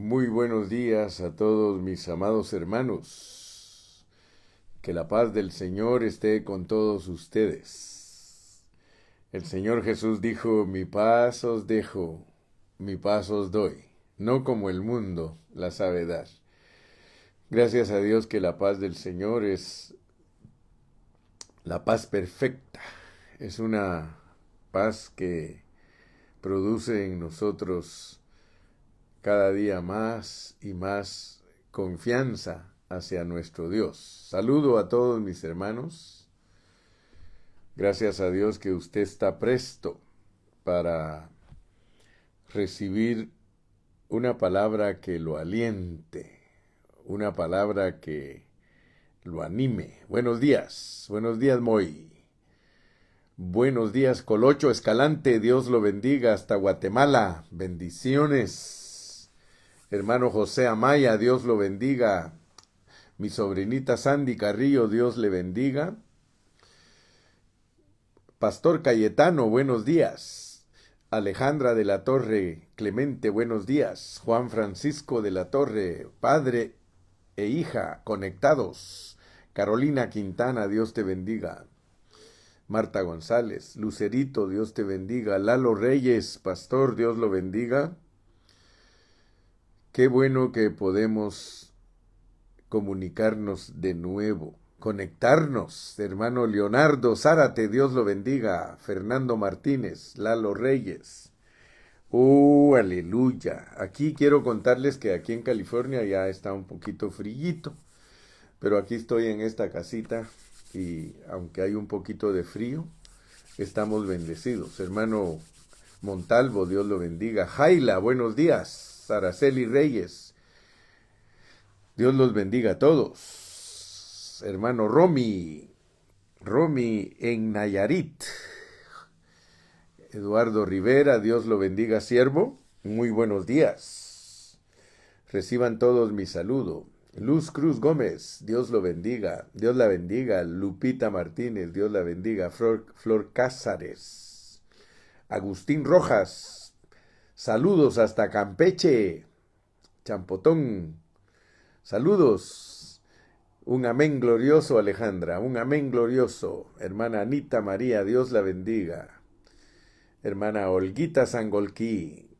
Muy buenos días a todos mis amados hermanos. Que la paz del Señor esté con todos ustedes. El Señor Jesús dijo, mi paz os dejo, mi paz os doy, no como el mundo la sabe dar. Gracias a Dios que la paz del Señor es la paz perfecta. Es una paz que produce en nosotros cada día más y más confianza hacia nuestro Dios. Saludo a todos mis hermanos. Gracias a Dios que usted está presto para recibir una palabra que lo aliente, una palabra que lo anime. Buenos días Moy. Buenos días Colocho Escalante, Dios lo bendiga hasta Guatemala. Bendiciones. Hermano José Amaya, Dios lo bendiga. Mi sobrinita Sandy Carrillo, Dios le bendiga. Pastor Cayetano, buenos días. Alejandra de la Torre, Clemente, buenos días. Juan Francisco de la Torre, padre e hija, conectados. Carolina Quintana, Dios te bendiga. Marta González, Lucerito, Dios te bendiga. Lalo Reyes, pastor, Dios lo bendiga. Qué bueno que podemos comunicarnos de nuevo, conectarnos. Hermano Leonardo Zárate, Dios lo bendiga. Fernando Martínez, Lalo Reyes. Aleluya. Aquí quiero contarles que aquí en California ya está un poquito frillito, pero aquí estoy en esta casita y aunque hay un poquito de frío, estamos bendecidos. Hermano Montalvo, Dios lo bendiga. Jaila, buenos días. Araceli Reyes, Dios los bendiga a todos. Hermano Romy en Nayarit. Eduardo Rivera, Dios lo bendiga, siervo. Muy buenos días. Reciban todos mi saludo. Luz Cruz Gómez, Dios lo bendiga. Dios la bendiga. Lupita Martínez, Dios la bendiga. Flor Cázares. Agustín Rojas, saludos hasta Campeche. Champotón. Saludos. Un amén glorioso, Alejandra. Un amén glorioso. Hermana Anita María, Dios la bendiga. Hermana Olguita Sangolquí.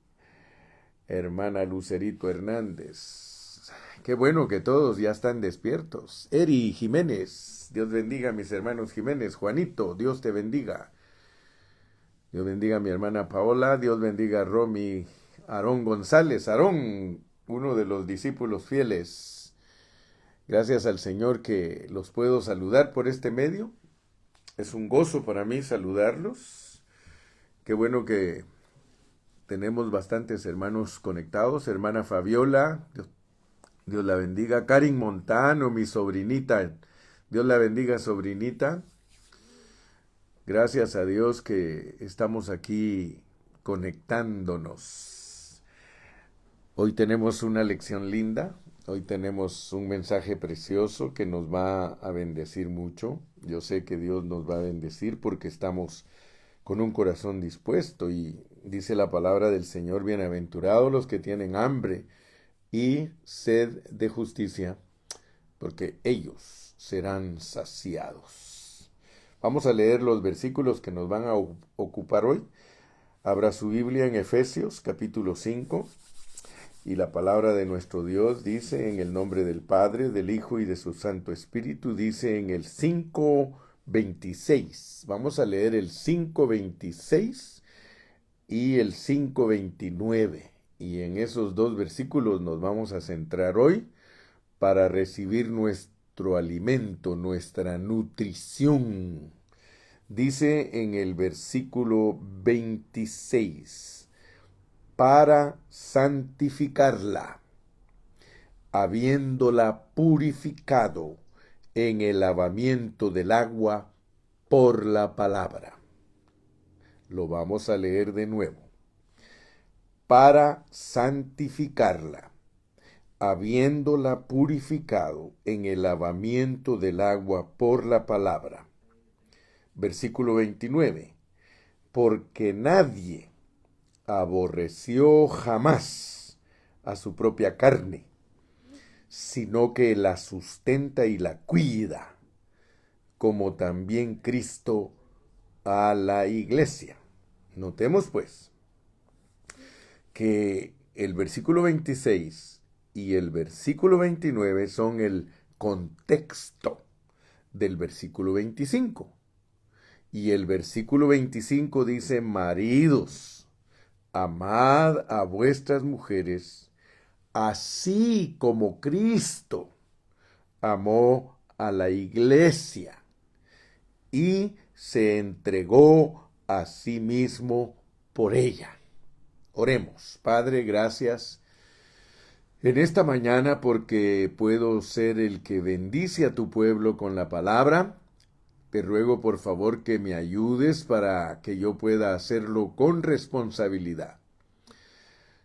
Hermana Lucerito Hernández. Qué bueno que todos ya están despiertos. Eri Jiménez. Dios bendiga a mis hermanos Jiménez. Juanito, Dios te bendiga. Dios bendiga a mi hermana Paola. Dios bendiga a Romy Aarón González. Aarón, uno de los discípulos fieles. Gracias al Señor que los puedo saludar por este medio. Es un gozo para mí saludarlos. Qué bueno que tenemos bastantes hermanos conectados. Hermana Fabiola, Dios la bendiga. Karin Montano, mi sobrinita. Dios la bendiga, sobrinita. Gracias a Dios que estamos aquí conectándonos. Hoy tenemos una lección linda. Hoy tenemos un mensaje precioso que nos va a bendecir mucho. Yo sé que Dios nos va a bendecir porque estamos con un corazón dispuesto y dice la palabra del Señor, bienaventurados los que tienen hambre y sed de justicia, porque ellos serán saciados. Vamos a leer los versículos que nos van a ocupar hoy. Abra su Biblia en Efesios capítulo 5. Y la palabra de nuestro Dios dice en el nombre del Padre, del Hijo y de su Santo Espíritu, dice en el 5:26. Vamos a leer el 5:26 y el 5:29. Y en esos dos versículos nos vamos a centrar hoy para recibir nuestro alimento, nuestra nutrición. Dice en el versículo 26. Para santificarla, habiéndola purificado en el lavamiento del agua por la palabra. Lo vamos a leer de nuevo. Para santificarla, habiéndola purificado en el lavamiento del agua por la palabra. Versículo 29. Porque nadie aborreció jamás a su propia carne, sino que la sustenta y la cuida, como también Cristo a la iglesia. Notemos pues que el versículo 26 y el versículo 29 son el contexto del versículo 25. Y el versículo 25 dice: maridos, amad a vuestras mujeres, así como Cristo amó a la iglesia y se entregó a sí mismo por ella. Oremos. Padre, gracias en esta mañana porque puedo ser el que bendice a tu pueblo con la palabra. Te ruego por favor que me ayudes para que yo pueda hacerlo con responsabilidad.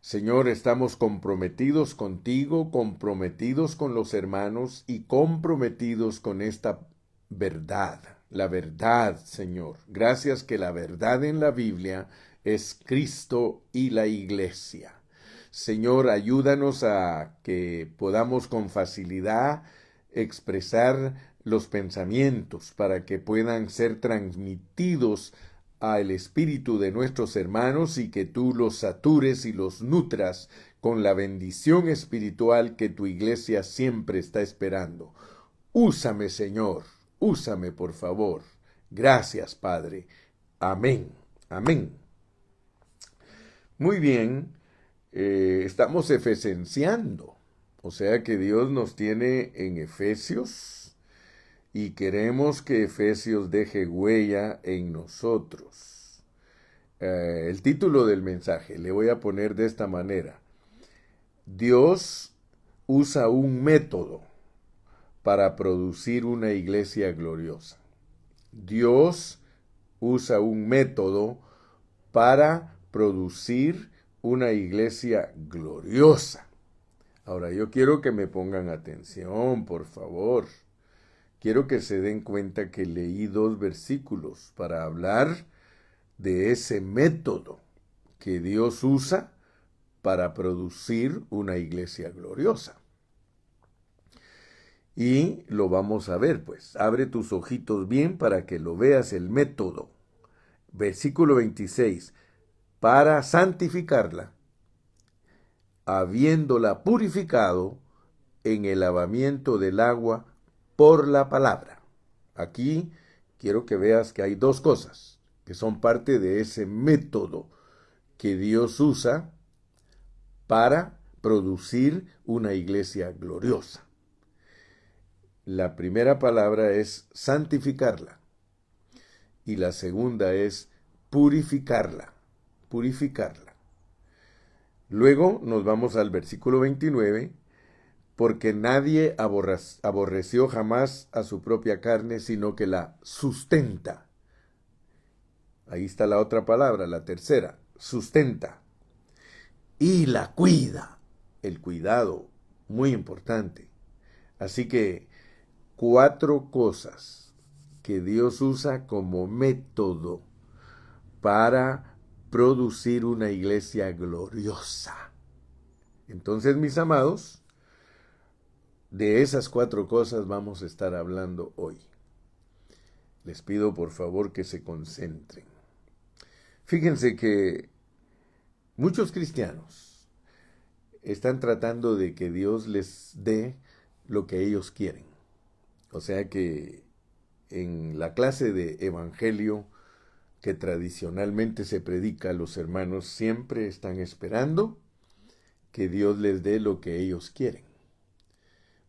Señor, estamos comprometidos contigo, comprometidos con los hermanos y comprometidos con esta verdad. La verdad, Señor. Gracias que la verdad en la Biblia es Cristo y la iglesia. Señor, ayúdanos a que podamos con facilidad expresar los pensamientos para que puedan ser transmitidos al espíritu de nuestros hermanos y que tú los satures y los nutras con la bendición espiritual que tu iglesia siempre está esperando. Úsame, Señor, úsame, por favor. Gracias, Padre. Amén. Amén. Muy bien, estamos efesenciando, o sea que Dios nos tiene en Efesios y queremos que Efesios deje huella en nosotros. El título del mensaje le voy a poner de esta manera: Dios usa un método para producir una iglesia gloriosa. Dios usa un método para producir una iglesia gloriosa. Ahora, yo quiero que me pongan atención, por favor. Quiero que se den cuenta que leí 2 versículos para hablar de ese método que Dios usa para producir una iglesia gloriosa. Y lo vamos a ver, pues. Abre tus ojitos bien para que lo veas, el método. Versículo 26. Para santificarla, habiéndola purificado en el lavamiento del agua por la palabra. Aquí quiero que veas que hay 2 cosas que son parte de ese método que Dios usa para producir una iglesia gloriosa. La primera palabra es santificarla y la segunda es purificarla, purificarla. Luego nos vamos al versículo 29, porque nadie aborreció jamás a su propia carne, sino que la sustenta. Ahí está la otra palabra, la tercera, sustenta. Y la cuida. El cuidado, muy importante. Así que 4 cosas que Dios usa como método para producir una iglesia gloriosa. Entonces, mis amados, de esas 4 cosas vamos a estar hablando hoy. Les pido por favor que se concentren. Fíjense que muchos cristianos están tratando de que Dios les dé lo que ellos quieren. O sea que en la clase de evangelio que tradicionalmente se predica, los hermanos siempre están esperando que Dios les dé lo que ellos quieren.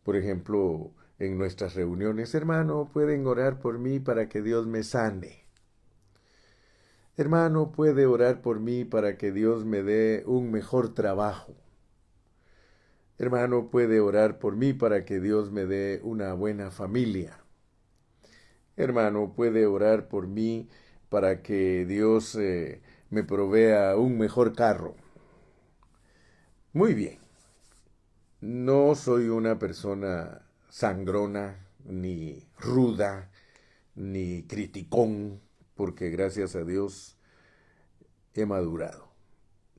Por ejemplo, en nuestras reuniones: hermano, pueden orar por mí para que Dios me sane. Hermano, puede orar por mí para que Dios me dé un mejor trabajo. Hermano, puede orar por mí para que Dios me dé una buena familia. Hermano, puede orar por mí para que Dios me provea un mejor carro. Muy bien. No soy una persona sangrona, ni ruda, ni criticón, porque gracias a Dios he madurado.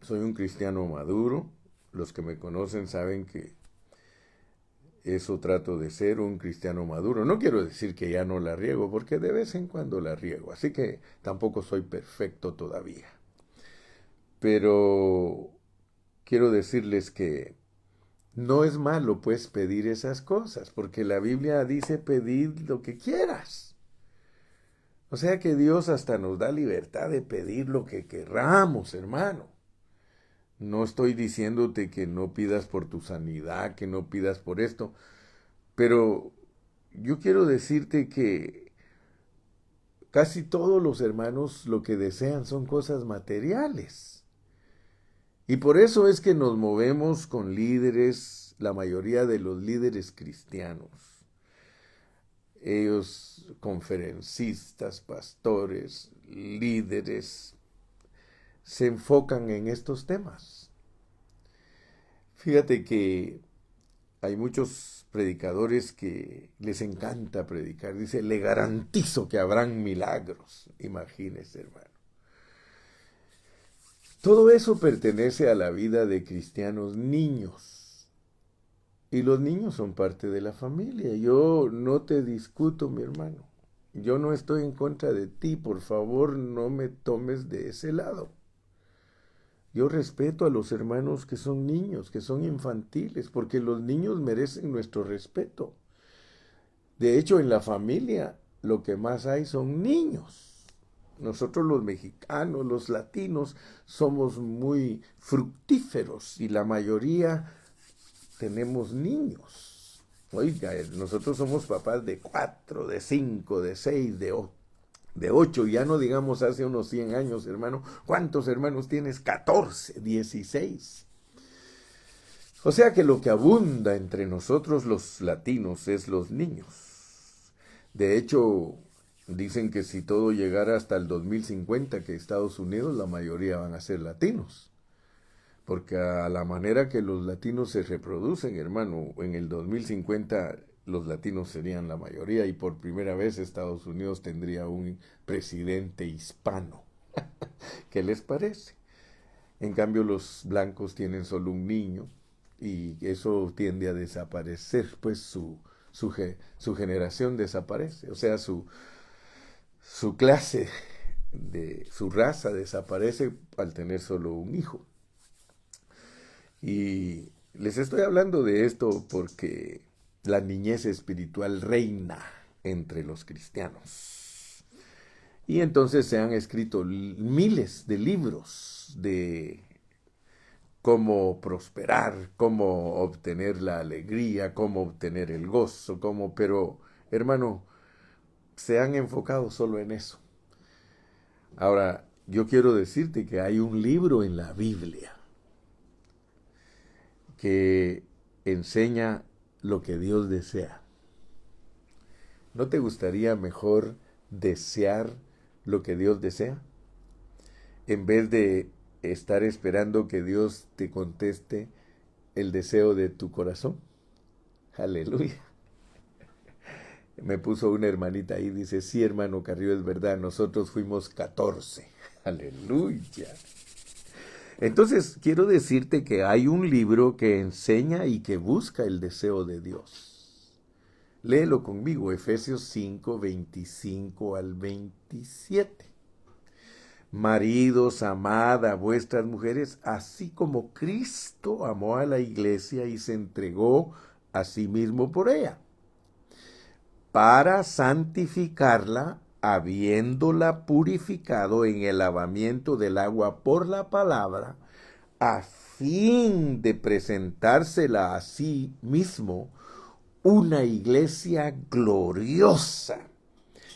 Soy un cristiano maduro, los que me conocen saben que eso trato de ser un cristiano maduro. No quiero decir que ya no la riego, porque de vez en cuando la riego, así que tampoco soy perfecto todavía. Pero quiero decirles que no es malo pues pedir esas cosas, porque la Biblia dice pedir lo que quieras. O sea que Dios hasta nos da libertad de pedir lo que querramos, hermano. No estoy diciéndote que no pidas por tu sanidad, que no pidas por esto, pero yo quiero decirte que casi todos los hermanos lo que desean son cosas materiales. Y por eso es que nos movemos con líderes, la mayoría de los líderes cristianos. Ellos, conferencistas, pastores, líderes, se enfocan en estos temas. Fíjate que hay muchos predicadores que les encanta predicar. Dice, le garantizo que habrán milagros. Imagínese, hermano. Todo eso pertenece a la vida de cristianos niños. Y los niños son parte de la familia. Yo no te discuto, mi hermano. Yo no estoy en contra de ti. Por favor, no me tomes de ese lado. Yo respeto a los hermanos que son niños, que son infantiles, porque los niños merecen nuestro respeto. De hecho, en la familia lo que más hay son niños. Nosotros los mexicanos, los latinos, somos muy fructíferos y la mayoría tenemos niños. Oiga, nosotros somos papás de 4, de 5, de 6, de 8, ya no digamos hace unos 100 años, hermano. ¿Cuántos hermanos tienes? 14, 16. O sea que lo que abunda entre nosotros los latinos es los niños. De hecho, dicen que si todo llegara hasta el 2050, que Estados Unidos la mayoría van a ser latinos. Porque a la manera que los latinos se reproducen, hermano, en el 2050 los latinos serían la mayoría y por primera vez Estados Unidos tendría un presidente hispano. ¿Qué les parece? En cambio los blancos tienen solo un niño y eso tiende a desaparecer, pues su generación desaparece, o sea, su clase, su raza desaparece al tener solo un hijo. Y les estoy hablando de esto porque la niñez espiritual reina entre los cristianos. Y entonces se han escrito miles de libros de cómo prosperar, cómo obtener la alegría, cómo obtener el gozo, pero hermano, se han enfocado solo en eso. Ahora, yo quiero decirte que hay un libro en la Biblia que enseña lo que Dios desea. ¿No te gustaría mejor desear lo que Dios desea? En vez de estar esperando que Dios te conteste el deseo de tu corazón. Aleluya. Me puso una hermanita ahí, dice, sí, hermano Carrillo, es verdad, nosotros fuimos 14. Aleluya. Entonces, quiero decirte que hay un libro que enseña y que busca el deseo de Dios. Léelo conmigo, Efesios 5, 25 al 27. Maridos, amad a vuestras mujeres, así como Cristo amó a la iglesia y se entregó a sí mismo por ella, para santificarla, habiéndola purificado en el lavamiento del agua por la palabra, a fin de presentársela a sí mismo una iglesia gloriosa,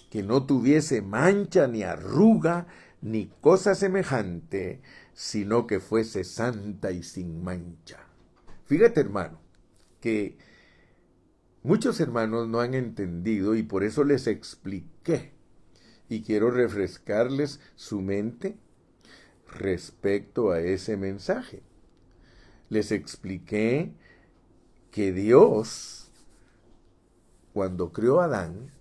que no tuviese mancha ni arruga ni cosa semejante, sino que fuese santa y sin mancha. Fíjate, hermano, que muchos hermanos no han entendido y por eso les expliqué. Y quiero refrescarles su mente respecto a ese mensaje. Les expliqué que Dios, cuando creó a Adán,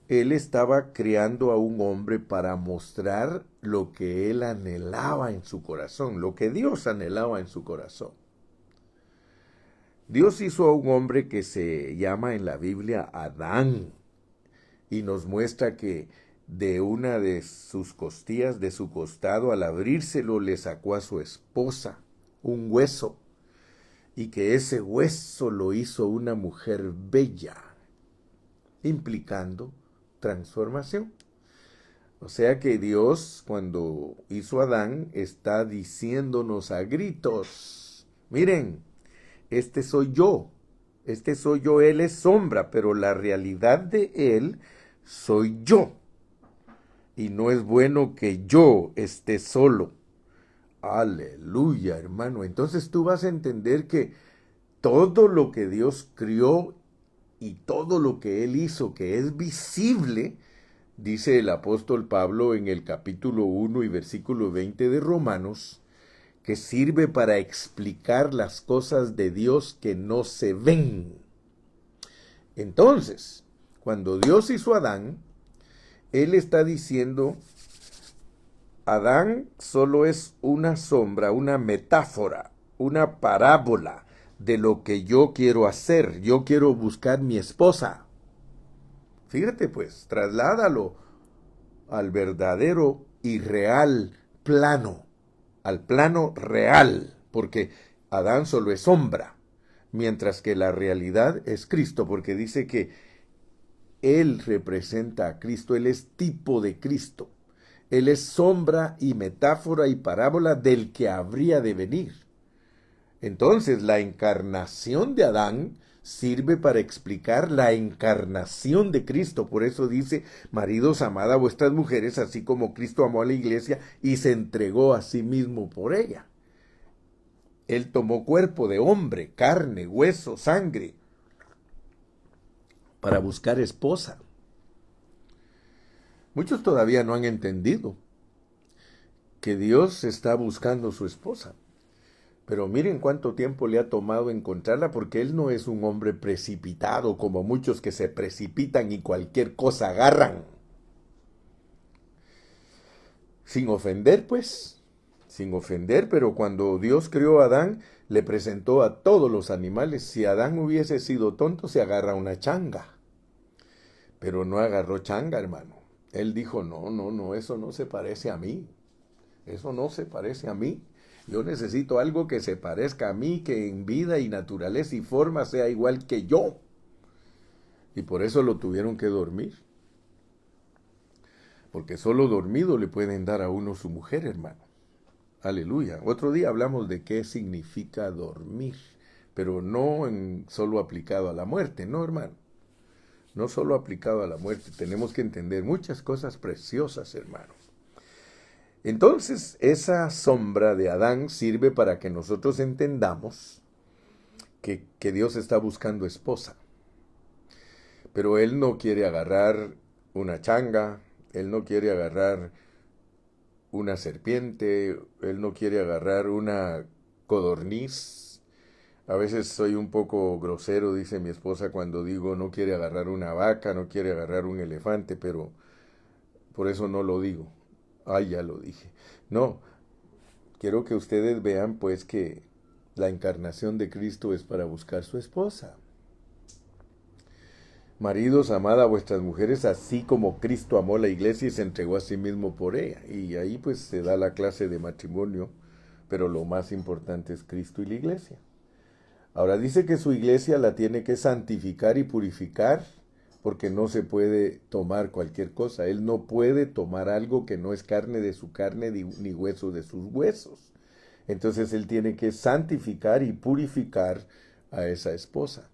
Él estaba creando a un hombre para mostrar lo que Él anhelaba en su corazón, lo que Dios anhelaba en su corazón. Dios hizo a un hombre que se llama en la Biblia Adán y nos muestra que de una de sus costillas, de su costado, al abrírselo le sacó a su esposa un hueso y que ese hueso lo hizo una mujer bella, implicando transformación. O sea que Dios, cuando hizo a Adán, está diciéndonos a gritos, miren, este soy yo, él es sombra, pero la realidad de él soy yo. Y no es bueno que yo esté solo. Aleluya, hermano. Entonces tú vas a entender que todo lo que Dios crió y todo lo que Él hizo, que es visible, dice el apóstol Pablo en el capítulo 1 y versículo 20 de Romanos, que sirve para explicar las cosas de Dios que no se ven. Entonces, cuando Dios hizo a Adán, Él está diciendo, Adán solo es una sombra, una metáfora, una parábola de lo que yo quiero hacer. Yo quiero buscar mi esposa. Fíjate pues, trasládalo al verdadero y real plano, al plano real, porque Adán solo es sombra, mientras que la realidad es Cristo, porque dice que Él representa a Cristo, Él es tipo de Cristo. Él es sombra y metáfora y parábola del que habría de venir. Entonces, la encarnación de Adán sirve para explicar la encarnación de Cristo. Por eso dice, maridos, amad a vuestras mujeres, así como Cristo amó a la iglesia y se entregó a sí mismo por ella. Él tomó cuerpo de hombre, carne, hueso, sangre, para buscar esposa. Muchos todavía no han entendido que Dios está buscando su esposa. Pero miren cuánto tiempo le ha tomado encontrarla, porque Él no es un hombre precipitado como muchos que se precipitan y cualquier cosa agarran. Sin ofender, pues, sin ofender, pero cuando Dios creó a Adán, le presentó a todos los animales. Si Adán hubiese sido tonto, se agarra una changa. Pero no agarró changa, hermano. Él dijo, no, eso no se parece a mí. Eso no se parece a mí. Yo necesito algo que se parezca a mí, que en vida y naturaleza y forma sea igual que yo. Y por eso lo tuvieron que dormir. Porque solo dormido le pueden dar a uno su mujer, hermano. Aleluya. Otro día hablamos de qué significa dormir, pero no solo aplicado a la muerte, no, hermano. No solo aplicado a la muerte. Tenemos que entender muchas cosas preciosas, hermano. Entonces, esa sombra de Adán sirve para que nosotros entendamos que Dios está buscando esposa. Pero Él no quiere agarrar una changa, Él no quiere agarrar una serpiente, Él no quiere agarrar una codorniz. A veces soy un poco grosero, dice mi esposa, cuando digo no quiere agarrar una vaca, no quiere agarrar un elefante, pero por eso no lo digo. Ay, ya lo dije. No, quiero que ustedes vean pues que la encarnación de Cristo es para buscar su esposa. Maridos, amad a vuestras mujeres, así como Cristo amó la iglesia y se entregó a sí mismo por ella. Y ahí pues se da la clase de matrimonio, pero lo más importante es Cristo y la iglesia. Ahora dice que su iglesia la tiene que santificar y purificar, porque no se puede tomar cualquier cosa. Él no puede tomar algo que no es carne de su carne ni hueso de sus huesos. Entonces él tiene que santificar y purificar a esa esposa.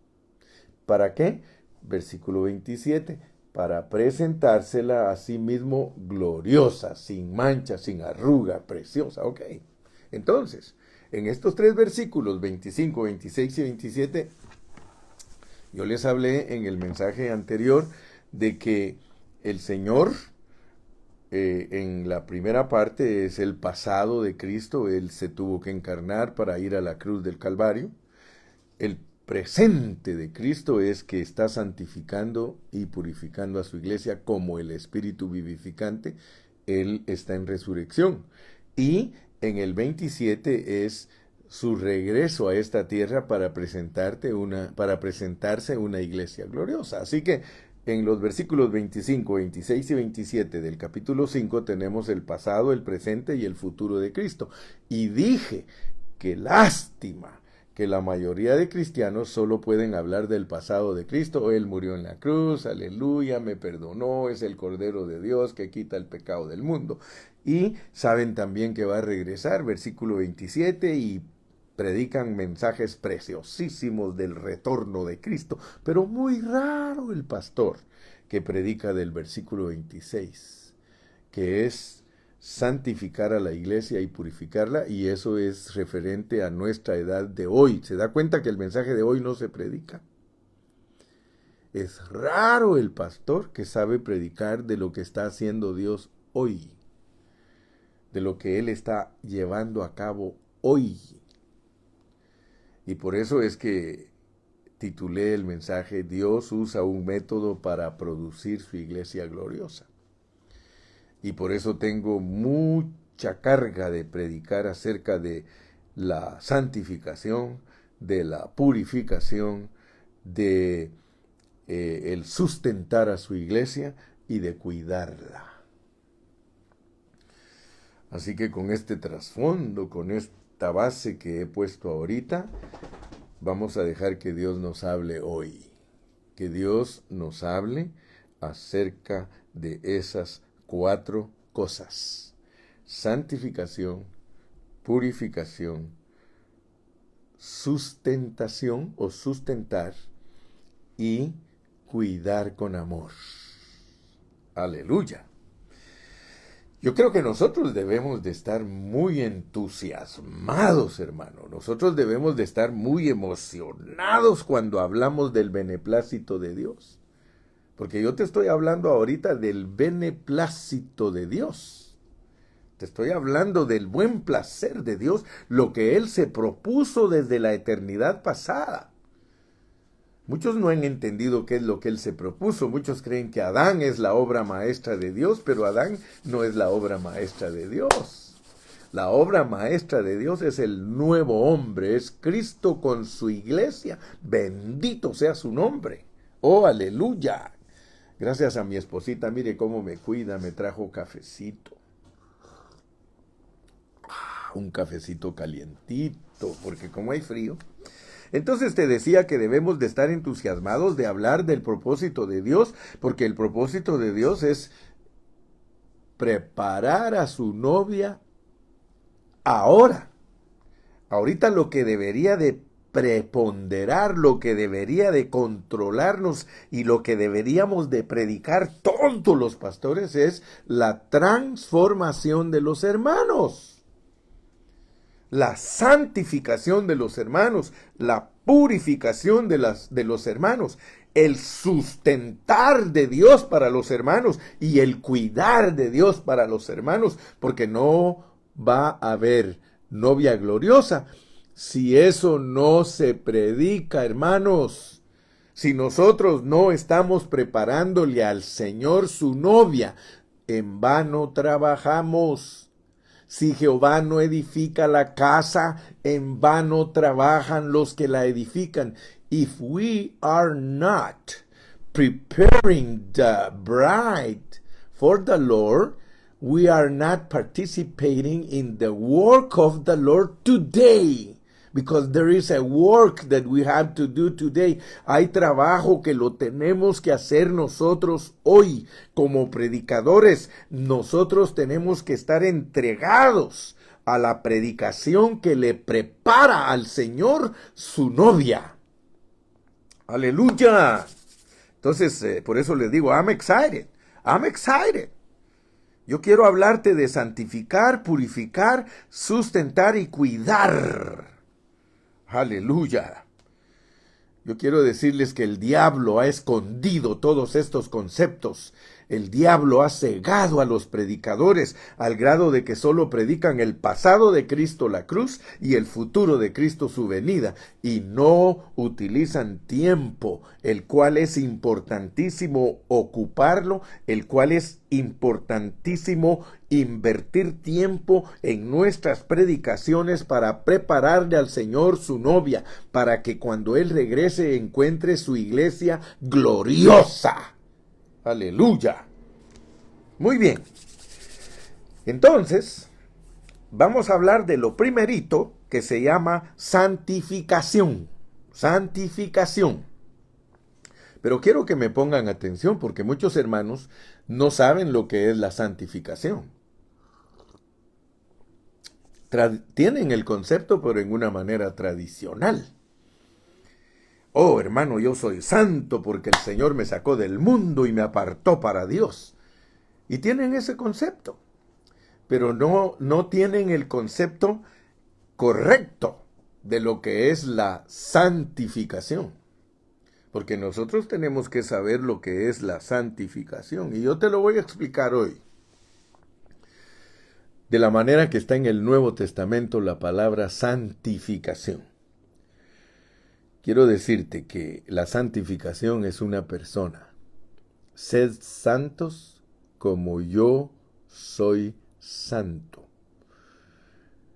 ¿Para qué? Versículo 27. Para presentársela a sí mismo gloriosa, sin mancha, sin arruga, preciosa. Ok. Entonces, en estos tres versículos, 25, 26 y 27, yo les hablé en el mensaje anterior de que el Señor, en la primera parte, es el pasado de Cristo. Él se tuvo que encarnar para ir a la cruz del Calvario. El presente de Cristo es que está santificando y purificando a su iglesia como el Espíritu vivificante. Él está en resurrección. Y en el 27 es su regreso a esta tierra para presentarse una iglesia gloriosa. Así que en los versículos 25, 26 y 27 del capítulo 5 tenemos el pasado, el presente y el futuro de Cristo. Y dije que lástima que la mayoría de cristianos solo pueden hablar del pasado de Cristo. Él murió en la cruz, aleluya, me perdonó, es el Cordero de Dios que quita el pecado del mundo. Y saben también que va a regresar, versículo 27, y predican mensajes preciosísimos del retorno de Cristo, pero muy raro el pastor que predica del versículo 26, que es santificar a la iglesia y purificarla, y eso es referente a nuestra edad de hoy. ¿Se da cuenta que el mensaje de hoy no se predica? Es raro el pastor que sabe predicar de lo que está haciendo Dios hoy, de lo que Él está llevando a cabo hoy. Y por eso es que titulé el mensaje Dios usa un método para producir su iglesia gloriosa. Y por eso tengo mucha carga de predicar acerca de la santificación, de la purificación, de el sustentar a su iglesia y de cuidarla. Así que con este trasfondo, con esta base que he puesto ahorita, vamos a dejar que Dios nos hable hoy. Que Dios nos hable acerca de esas 4 cosas: santificación, purificación, sustentación o sustentar y cuidar con amor. Aleluya. Yo creo que nosotros debemos de estar muy entusiasmados, hermano. Nosotros debemos de estar muy emocionados cuando hablamos del beneplácito de Dios. Porque yo te estoy hablando ahorita del beneplácito de Dios. Te estoy hablando del buen placer de Dios, lo que Él se propuso desde la eternidad pasada. Muchos no han entendido qué es lo que Él se propuso. Muchos creen que Adán es la obra maestra de Dios, pero Adán no es la obra maestra de Dios. La obra maestra de Dios es el nuevo hombre, es Cristo con su iglesia. Bendito sea su nombre. ¡Oh, aleluya! Gracias a mi esposita, mire cómo me cuida, me trajo cafecito. Un cafecito calientito, porque como hay frío. Entonces te decía que debemos de estar entusiasmados de hablar del propósito de Dios, porque el propósito de Dios es preparar a su novia ahora. Ahorita lo que debería de preponderar, lo que debería de controlarnos y lo que deberíamos de predicar todos los pastores es la transformación de los hermanos. La santificación de los hermanos, la purificación de los hermanos, el sustentar de Dios para los hermanos y el cuidar de Dios para los hermanos, porque no va a haber novia gloriosa si eso no se predica, hermanos. Si nosotros no estamos preparándole al Señor su novia, en vano trabajamos. Si Jehová no edifica la casa, en vano trabajan los que la edifican. If we are not preparing the bride for the Lord, we are not participating in the work of the Lord today. Because there is a work that we have to do today. Hay trabajo que lo tenemos que hacer nosotros hoy. Como predicadores, nosotros tenemos que estar entregados a la predicación que le prepara al Señor su novia. ¡Aleluya! Entonces, por eso les digo, I'm excited. I'm excited. Yo quiero hablarte de santificar, purificar, sustentar y cuidar. Aleluya. Yo quiero decirles que el diablo ha escondido todos estos conceptos El diablo ha cegado a los predicadores al grado de que solo predican el pasado de Cristo, la cruz, y el futuro de Cristo, su venida, y no utilizan tiempo, el cual es importantísimo ocuparlo, el cual es importantísimo invertir tiempo en nuestras predicaciones para prepararle al Señor su novia, para que cuando Él regrese encuentre su iglesia gloriosa. Aleluya. Muy bien. Entonces, vamos a hablar de lo primerito que se llama santificación. Santificación. Pero quiero que me pongan atención porque muchos hermanos no saben lo que es la santificación. Tienen el concepto, pero en una manera tradicional. Oh, hermano, yo soy santo porque el Señor me sacó del mundo y me apartó para Dios. Y tienen ese concepto, pero no tienen el concepto correcto de lo que es la santificación. Porque nosotros tenemos que saber lo que es la santificación. Y yo te lo voy a explicar hoy. De la manera que está en el Nuevo Testamento la palabra santificación. Quiero decirte que la santificación es una persona. Sed santos como yo soy santo.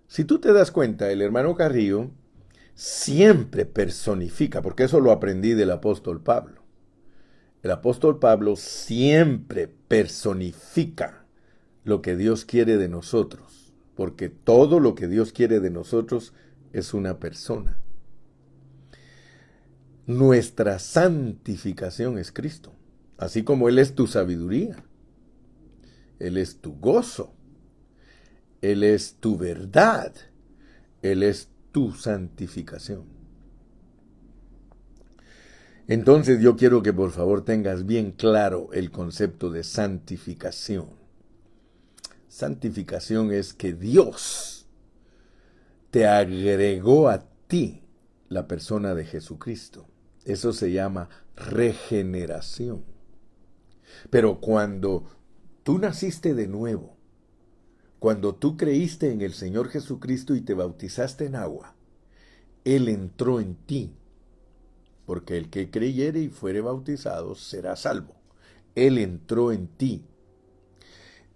Si tú te das cuenta, el hermano Carrillo siempre personifica, porque eso lo aprendí del apóstol Pablo. El apóstol Pablo siempre personifica lo que Dios quiere de nosotros, porque todo lo que Dios quiere de nosotros es una persona. Nuestra santificación es Cristo, así como Él es tu sabiduría, Él es tu gozo, Él es tu verdad, Él es tu santificación. Entonces yo quiero que por favor tengas bien claro el concepto de santificación. Santificación es que Dios te agregó a ti la persona de Jesucristo. Eso se llama regeneración. Pero cuando tú naciste de nuevo, cuando tú creíste en el Señor Jesucristo y te bautizaste en agua, Él entró en ti. Porque el que creyere y fuere bautizado será salvo. Él entró en ti.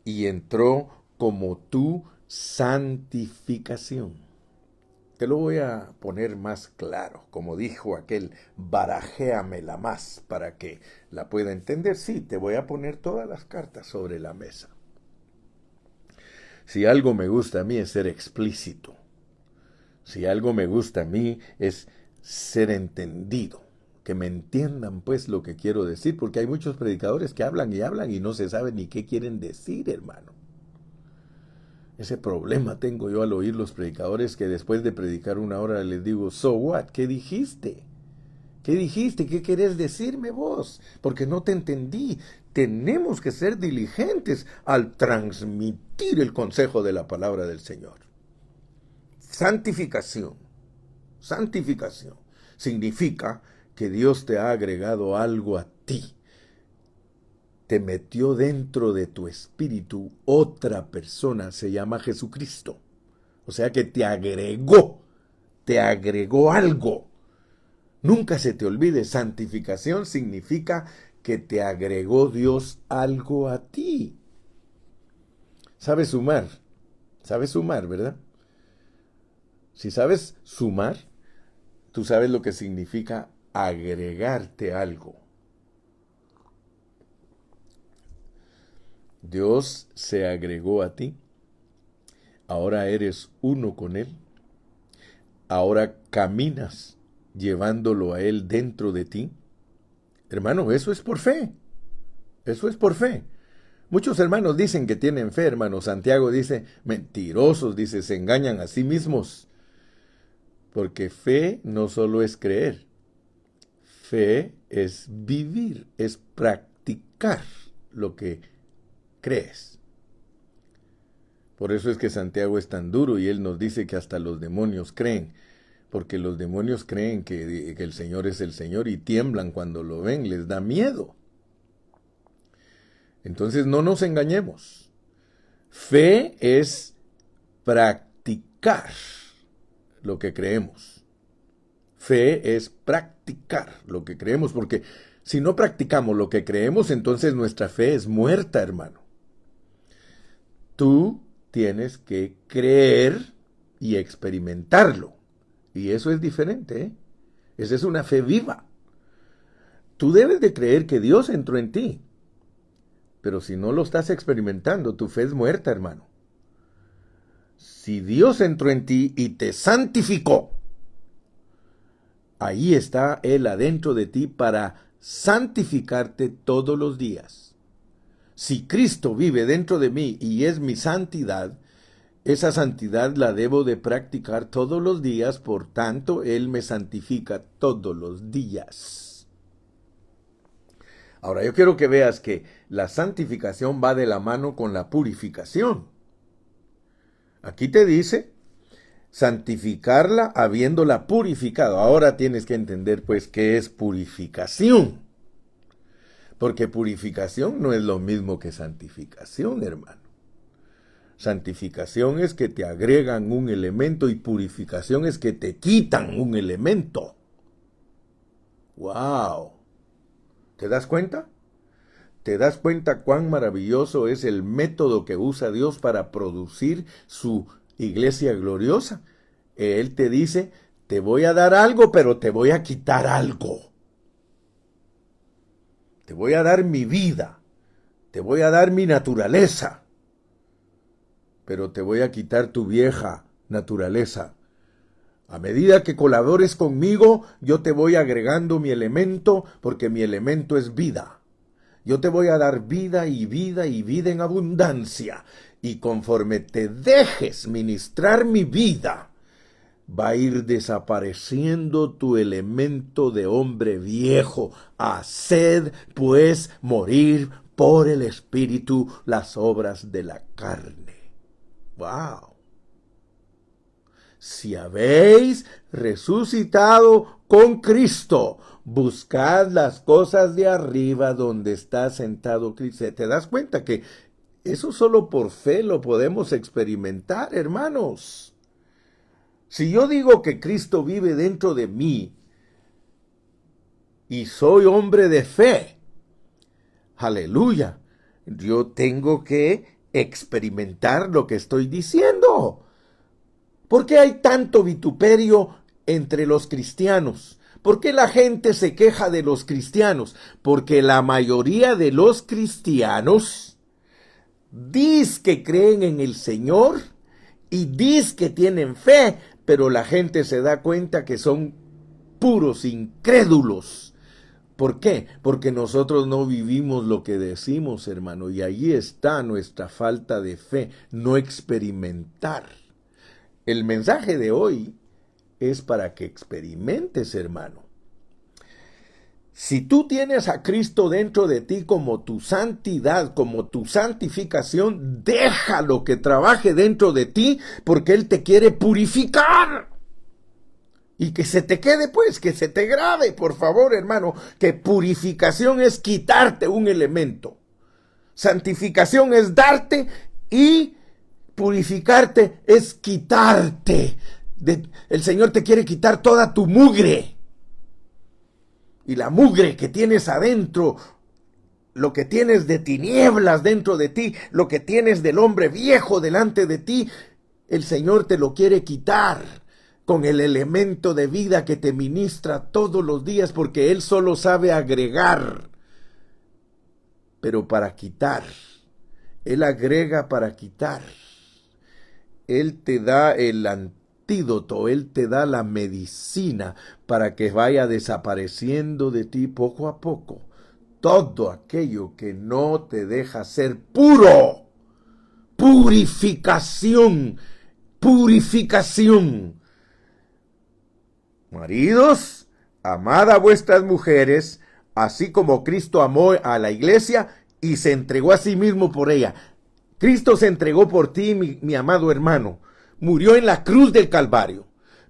Y entró como tu santificación. Te lo voy a poner más claro, como dijo aquel, barajéamela más para que la pueda entender. Sí, te voy a poner todas las cartas sobre la mesa. Si algo me gusta a mí es ser explícito. Si algo me gusta a mí es ser entendido. Que me entiendan pues lo que quiero decir, porque hay muchos predicadores que hablan y no se sabe ni qué quieren decir, hermano. Ese problema tengo yo al oír los predicadores que después de predicar una hora les digo, so what, ¿qué dijiste? ¿Qué dijiste? ¿Qué querés decirme vos? Porque no te entendí. Tenemos que ser diligentes al transmitir el consejo de la palabra del Señor. Santificación. Santificación significa que Dios te ha agregado algo a ti. Te metió dentro de tu espíritu otra persona, se llama Jesucristo. O sea que te agregó algo. Nunca se te olvide, santificación significa que te agregó Dios algo a ti. ¿Sabes sumar? ¿Sabes sumar, verdad? Si sabes sumar, tú sabes lo que significa agregarte algo. Dios se agregó a ti. Ahora eres uno con Él. Ahora caminas llevándolo a Él dentro de ti. Hermano, eso es por fe. Eso es por fe. Muchos hermanos dicen que tienen fe, hermano. Santiago dice, mentirosos, dice, se engañan a sí mismos. Porque fe no solo es creer. Fe es vivir, es practicar lo que crees. Por eso es que Santiago es tan duro y él nos dice que hasta los demonios creen. Porque los demonios creen que el Señor es el Señor y tiemblan cuando lo ven, les da miedo. Entonces no nos engañemos. Fe es practicar lo que creemos. Fe es practicar lo que creemos, porque si no practicamos lo que creemos, entonces nuestra fe es muerta, hermano. Tú tienes que creer y experimentarlo. Y eso es diferente, ¿eh? Esa es una fe viva. Tú debes de creer que Dios entró en ti. Pero si no lo estás experimentando, tu fe es muerta, hermano. Si Dios entró en ti y te santificó, ahí está Él adentro de ti para santificarte todos los días. Si Cristo vive dentro de mí y es mi santidad, esa santidad la debo de practicar todos los días, por tanto, Él me santifica todos los días. Ahora, yo quiero que veas que la santificación va de la mano con la purificación. Aquí te dice, santificarla habiéndola purificado. Ahora tienes que entender, pues, qué es purificación. Porque purificación no es lo mismo que santificación, hermano. Santificación es que te agregan un elemento y purificación es que te quitan un elemento. ¡Wow! ¿Te das cuenta? ¿Te das cuenta cuán maravilloso es el método que usa Dios para producir su iglesia gloriosa? Él te dice, te voy a dar algo, pero te voy a quitar algo. Te voy a dar mi vida. Te voy a dar mi naturaleza. Pero te voy a quitar tu vieja naturaleza. A medida que colabores conmigo, yo te voy agregando mi elemento, porque mi elemento es vida. Yo te voy a dar vida y vida y vida en abundancia. Y conforme te dejes ministrar mi vida, va a ir desapareciendo tu elemento de hombre viejo. Haced, pues, morir por el Espíritu las obras de la carne. ¡Wow! Si habéis resucitado con Cristo, buscad las cosas de arriba donde está sentado Cristo. ¿Te das cuenta que eso solo por fe lo podemos experimentar, hermanos? Si yo digo que Cristo vive dentro de mí y soy hombre de fe, aleluya, yo tengo que experimentar lo que estoy diciendo. ¿Por qué hay tanto vituperio entre los cristianos? ¿Por qué la gente se queja de los cristianos? Porque la mayoría de los cristianos dice que creen en el Señor y dice que tienen fe, pero la gente se da cuenta que son puros incrédulos. ¿Por qué? Porque nosotros no vivimos lo que decimos, hermano, y ahí está nuestra falta de fe, no experimentar. El mensaje de hoy es para que experimentes, hermano. Si tú tienes a Cristo dentro de ti como tu santidad, como tu santificación, déjalo que trabaje dentro de ti, porque Él te quiere purificar. Y que se te quede, pues, que se te grabe, por favor, hermano, que purificación es quitarte un elemento. Santificación es darte y purificarte es quitarte. El Señor te quiere quitar toda tu mugre. Y la mugre que tienes adentro, lo que tienes de tinieblas dentro de ti, lo que tienes del hombre viejo delante de ti, el Señor te lo quiere quitar con el elemento de vida que te ministra todos los días, porque Él solo sabe agregar, pero para quitar. Él agrega para quitar. Él te da el antídoto, Él te da la medicina para que vaya desapareciendo de ti poco a poco todo aquello que no te deja ser puro. Purificación, purificación. Maridos, amad a vuestras mujeres, así como Cristo amó a la iglesia y se entregó a sí mismo por ella. Cristo se entregó por ti, mi amado hermano. Murió en la cruz del Calvario,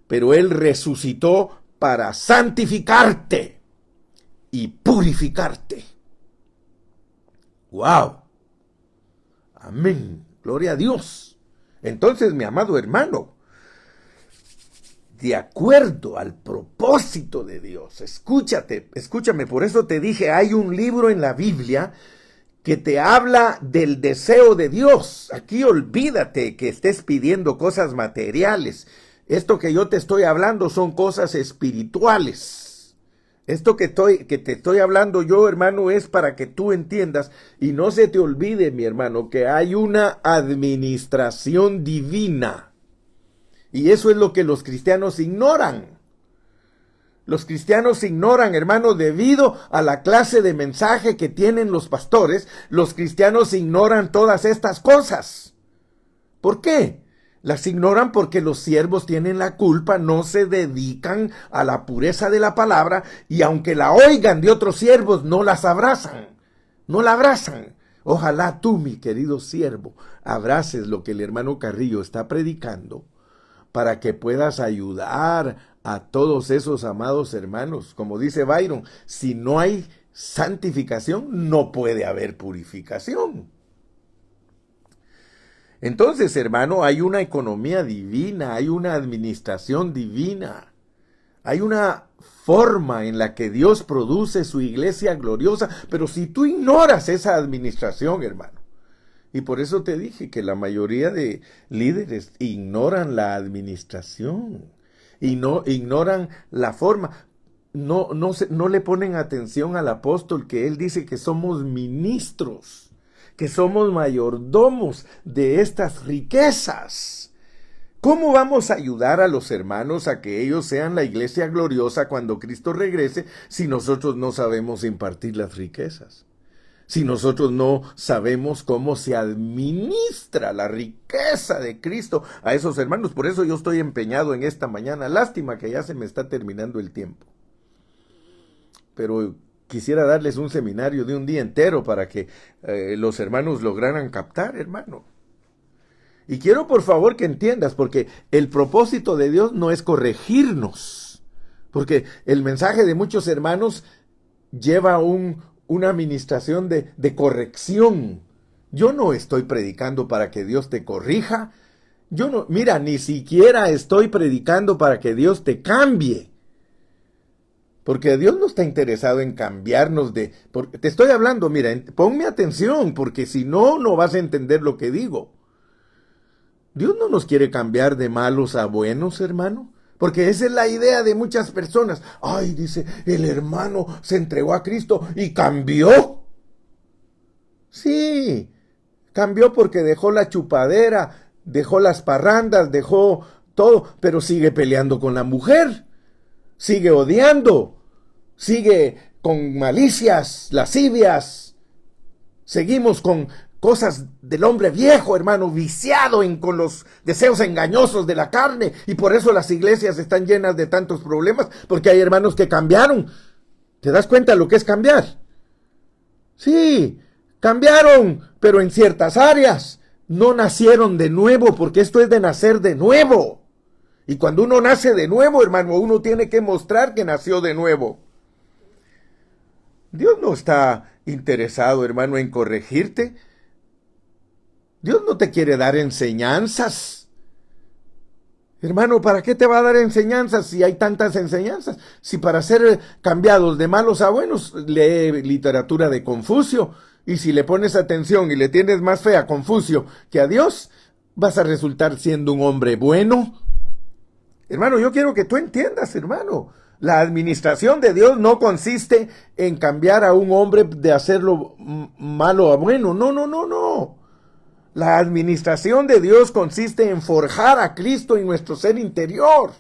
pero Él resucitó para santificarte y purificarte. ¡Wow! Amén. Gloria a Dios. Entonces, mi amado hermano, de acuerdo al propósito de Dios, escúchame, por eso te dije, hay un libro en la Biblia que te habla del deseo de Dios. Aquí olvídate que estés pidiendo cosas materiales. Esto que yo te estoy hablando son cosas espirituales. Esto que te estoy hablando yo, hermano, es para que tú entiendas y no se te olvide, mi hermano, que hay una administración divina. Y eso es lo que los cristianos ignoran. Los cristianos ignoran, hermano, debido a la clase de mensaje que tienen los pastores, los cristianos ignoran todas estas cosas. ¿Por qué? Las ignoran porque los siervos tienen la culpa, no se dedican a la pureza de la palabra y aunque la oigan de otros siervos, no las abrazan, no la abrazan. Ojalá tú, mi querido siervo, abraces lo que el hermano Carrillo está predicando para que puedas ayudar a todos esos amados hermanos. Como dice Byron, si no hay santificación, no puede haber purificación. Entonces, hermano, hay una economía divina, hay una administración divina, hay una forma en la que Dios produce su iglesia gloriosa, pero si tú ignoras esa administración, hermano, y por eso te dije que la mayoría de líderes ignoran la administración y no ignoran la forma. No le ponen atención al apóstol que él dice que somos ministros, que somos mayordomos de estas riquezas. ¿Cómo vamos a ayudar a los hermanos a que ellos sean la iglesia gloriosa cuando Cristo regrese si nosotros no sabemos impartir las riquezas? Si nosotros no sabemos cómo se administra la riqueza de Cristo a esos hermanos. Por eso yo estoy empeñado en esta mañana. Lástima que ya se me está terminando el tiempo. Pero quisiera darles un seminario de un día entero para que los hermanos lograran captar, hermano. Y quiero por favor que entiendas, porque el propósito de Dios no es corregirnos. Porque el mensaje de muchos hermanos lleva una administración de corrección. Yo no estoy predicando para que Dios te corrija. Mira, ni siquiera estoy predicando para que Dios te cambie. Porque Dios no está interesado en cambiarnos te estoy hablando, mira, ponme atención, porque si no, no vas a entender lo que digo. Dios no nos quiere cambiar de malos a buenos, hermano. Porque esa es la idea de muchas personas. Ay, dice, el hermano se entregó a Cristo y cambió. Sí, cambió porque dejó la chupadera, dejó las parrandas, dejó todo, pero sigue peleando con la mujer, sigue odiando, sigue con malicias, lascivias. Seguimos con cosas del hombre viejo, hermano, viciado con los deseos engañosos de la carne. Y por eso las iglesias están llenas de tantos problemas, porque hay hermanos que cambiaron. ¿Te das cuenta de lo que es cambiar? Sí, cambiaron, pero en ciertas áreas. No nacieron de nuevo, porque esto es de nacer de nuevo. Y cuando uno nace de nuevo, hermano, uno tiene que mostrar que nació de nuevo. Dios no está interesado, hermano, en corregirte. Dios no te quiere dar enseñanzas. Hermano, ¿para qué te va a dar enseñanzas si hay tantas enseñanzas? Si para ser cambiados de malos a buenos, lee literatura de Confucio. Y si le pones atención y le tienes más fe a Confucio que a Dios, vas a resultar siendo un hombre bueno. Hermano, yo quiero que tú entiendas, hermano. La administración de Dios no consiste en cambiar a un hombre de hacerlo malo a bueno. No. La administración de Dios consiste en forjar a Cristo en nuestro ser interior.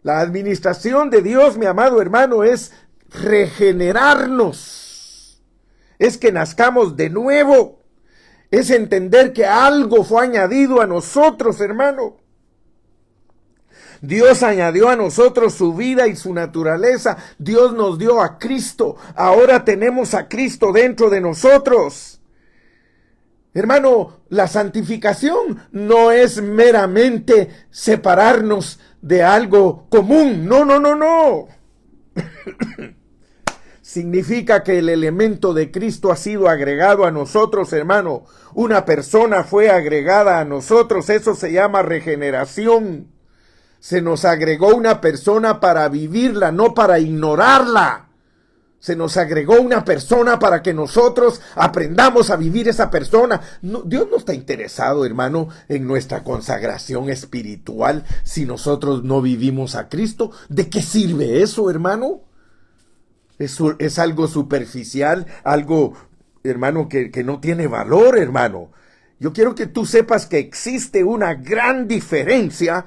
La administración de Dios, mi amado hermano, es regenerarnos. Es que nazcamos de nuevo. Es entender que algo fue añadido a nosotros, hermano. Dios añadió a nosotros su vida y su naturaleza. Dios nos dio a Cristo. Ahora tenemos a Cristo dentro de nosotros. Hermano, la santificación no es meramente separarnos de algo común. No. Significa que el elemento de Cristo ha sido agregado a nosotros, hermano. Una persona fue agregada a nosotros. Eso se llama regeneración. Se nos agregó una persona para vivirla, no para ignorarla. Se nos agregó una persona para que nosotros aprendamos a vivir esa persona. No, Dios no está interesado, hermano, en nuestra consagración espiritual si nosotros no vivimos a Cristo. ¿De qué sirve eso, hermano? Es algo superficial, algo, hermano, que no tiene valor, hermano. Yo quiero que tú sepas que existe una gran diferencia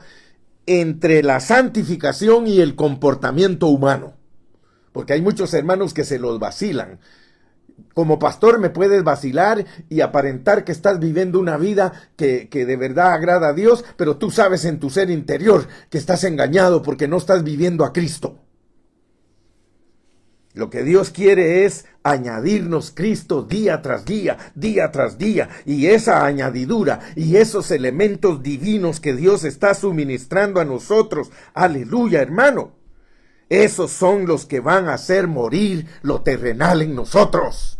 entre la santificación y el comportamiento humano. Porque hay muchos hermanos que se los vacilan. Como pastor me puedes vacilar y aparentar que estás viviendo una vida que de verdad agrada a Dios, pero tú sabes en tu ser interior que estás engañado porque no estás viviendo a Cristo. Lo que Dios quiere es añadirnos Cristo día tras día, y esa añadidura y esos elementos divinos que Dios está suministrando a nosotros, aleluya, hermano, esos son los que van a hacer morir lo terrenal en nosotros.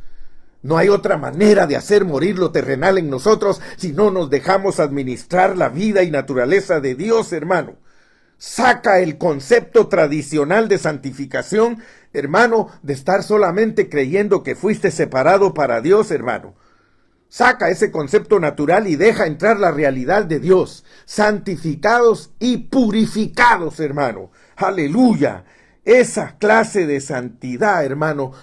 No hay otra manera de hacer morir lo terrenal en nosotros si no nos dejamos administrar la vida y naturaleza de Dios, hermano. Saca el concepto tradicional de santificación, hermano, de estar solamente creyendo que fuiste separado para Dios, hermano. Saca ese concepto natural y deja entrar la realidad de Dios. Santificados y purificados, hermano. Aleluya. Esa clase de santidad, hermano,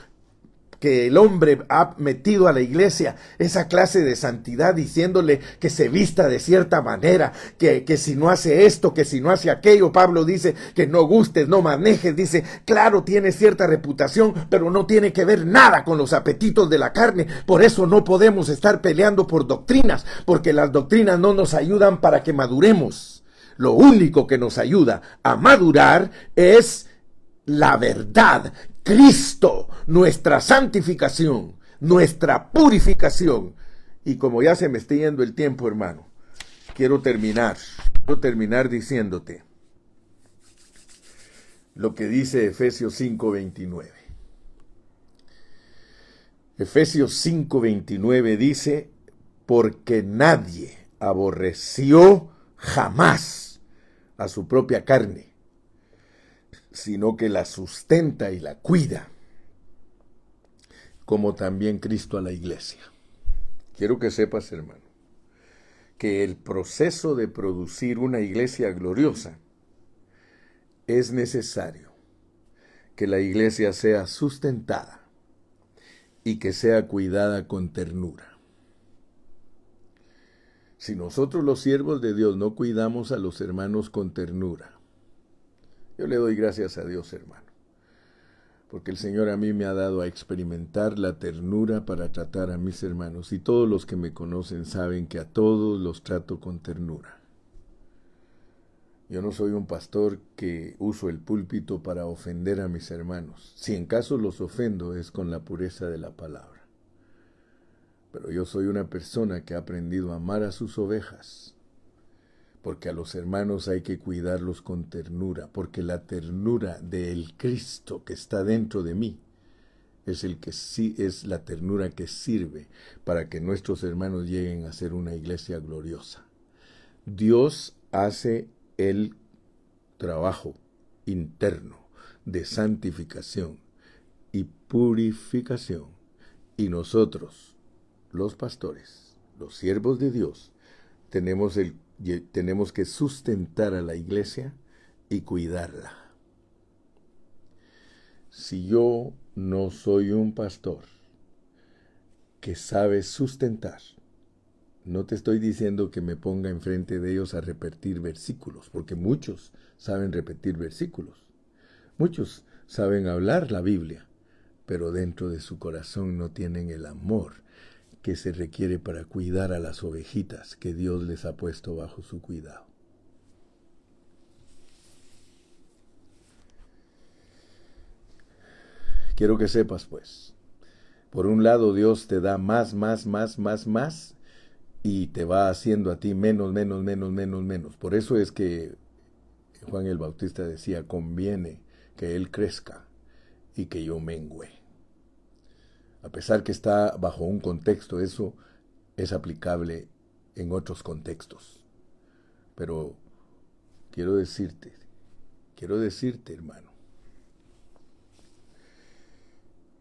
que el hombre ha metido a la iglesia, esa clase de santidad diciéndole que se vista de cierta manera, que si no hace esto, que si no hace aquello. Pablo dice que no gustes, no manejes, dice, claro, tiene cierta reputación, pero no tiene que ver nada con los apetitos de la carne. Por eso no podemos estar peleando por doctrinas, porque las doctrinas no nos ayudan para que maduremos. Lo único que nos ayuda a madurar es la verdad, Cristo, nuestra santificación, nuestra purificación. Y como ya se me está yendo el tiempo, hermano, quiero terminar diciéndote lo que dice Efesios 5:29. Efesios 5:29 dice, porque nadie aborreció jamás a su propia carne, sino que la sustenta y la cuida, como también Cristo a la iglesia. Quiero que sepas, hermano, que el proceso de producir una iglesia gloriosa es necesario que la iglesia sea sustentada y que sea cuidada con ternura. Si nosotros los siervos de Dios no cuidamos a los hermanos con ternura, yo le doy gracias a Dios, hermano, porque el Señor a mí me ha dado a experimentar la ternura para tratar a mis hermanos, y todos los que me conocen saben que a todos los trato con ternura. Yo no soy un pastor que uso el púlpito para ofender a mis hermanos. Si en caso los ofendo es con la pureza de la palabra. Pero yo soy una persona que ha aprendido a amar a sus ovejas, porque a los hermanos hay que cuidarlos con ternura, porque la ternura del Cristo que está dentro de mí es la ternura que sirve para que nuestros hermanos lleguen a ser una iglesia gloriosa. Dios hace el trabajo interno de santificación y purificación, y nosotros, los pastores, los siervos de Dios, tenemos que sustentar a la iglesia y cuidarla. Si yo no soy un pastor que sabe sustentar, no te estoy diciendo que me ponga enfrente de ellos a repetir versículos, porque muchos saben repetir versículos. Muchos saben hablar la Biblia, pero dentro de su corazón no tienen el amor que se requiere para cuidar a las ovejitas que Dios les ha puesto bajo su cuidado. Quiero que sepas, pues, por un lado Dios te da más, y te va haciendo a ti menos. Por eso es que Juan el Bautista decía, conviene que Él crezca y que yo mengüe. A pesar que está bajo un contexto, eso es aplicable en otros contextos. Pero quiero decirte, hermano,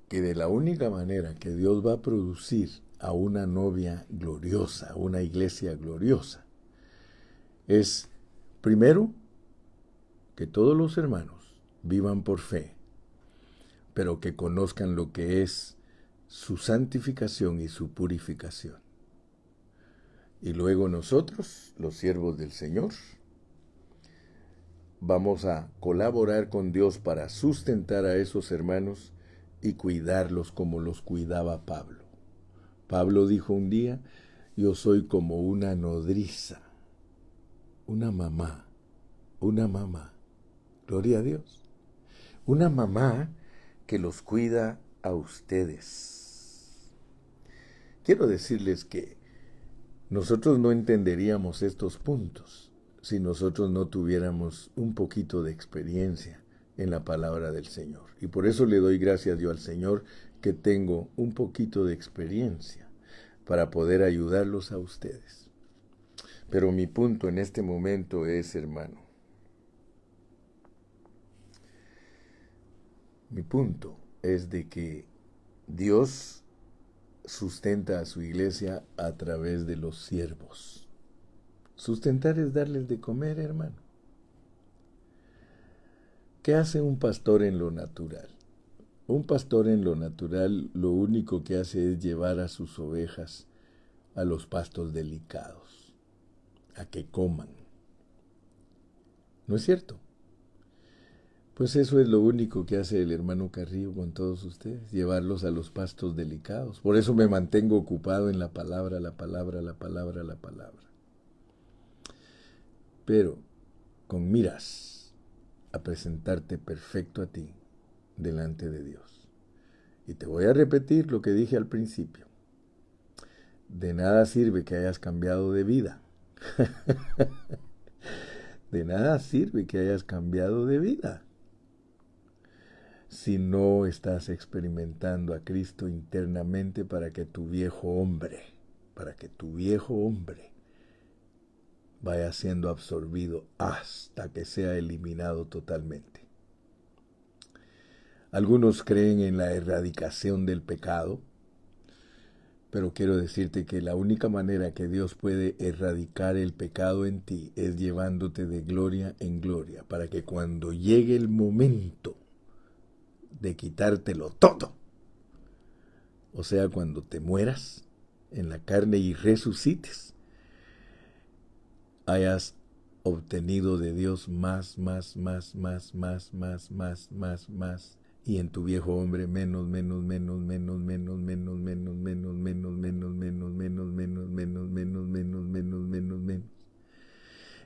que de la única manera que Dios va a producir a una novia gloriosa, a una iglesia gloriosa, es primero que todos los hermanos vivan por fe, pero que conozcan lo que es su santificación y su purificación. Y luego nosotros, los siervos del Señor, vamos a colaborar con Dios para sustentar a esos hermanos y cuidarlos como los cuidaba Pablo. Pablo dijo un día, yo soy como una nodriza, una mamá, gloria a Dios, una mamá que los cuida a ustedes. Quiero decirles que nosotros no entenderíamos estos puntos si nosotros no tuviéramos un poquito de experiencia en la palabra del Señor. Y por eso le doy gracias yo al Señor que tengo un poquito de experiencia para poder ayudarlos a ustedes. Pero mi punto en este momento es, hermano, mi punto es de que Dios sustenta a su iglesia a través de los siervos. Sustentar es darles de comer, hermano. ¿Qué hace un pastor en lo natural? Un pastor en lo natural lo único que hace es llevar a sus ovejas a los pastos delicados, a que coman. ¿No es cierto? Pues eso es lo único que hace el hermano Carrillo con todos ustedes, llevarlos a los pastos delicados. Por eso me mantengo ocupado en la palabra. Pero con miras a presentarte perfecto a ti delante de Dios. Y te voy a repetir lo que dije al principio. De nada sirve que hayas cambiado de vida. De nada sirve que hayas cambiado de vida si no estás experimentando a Cristo internamente para que tu viejo hombre vaya siendo absorbido hasta que sea eliminado totalmente. Algunos creen en la erradicación del pecado, pero quiero decirte que la única manera que Dios puede erradicar el pecado en ti es llevándote de gloria en gloria, para que cuando llegue el momento de quitártelo todo, o sea, cuando te mueras en la carne y resucites, hayas obtenido de Dios más, y en tu viejo hombre menos.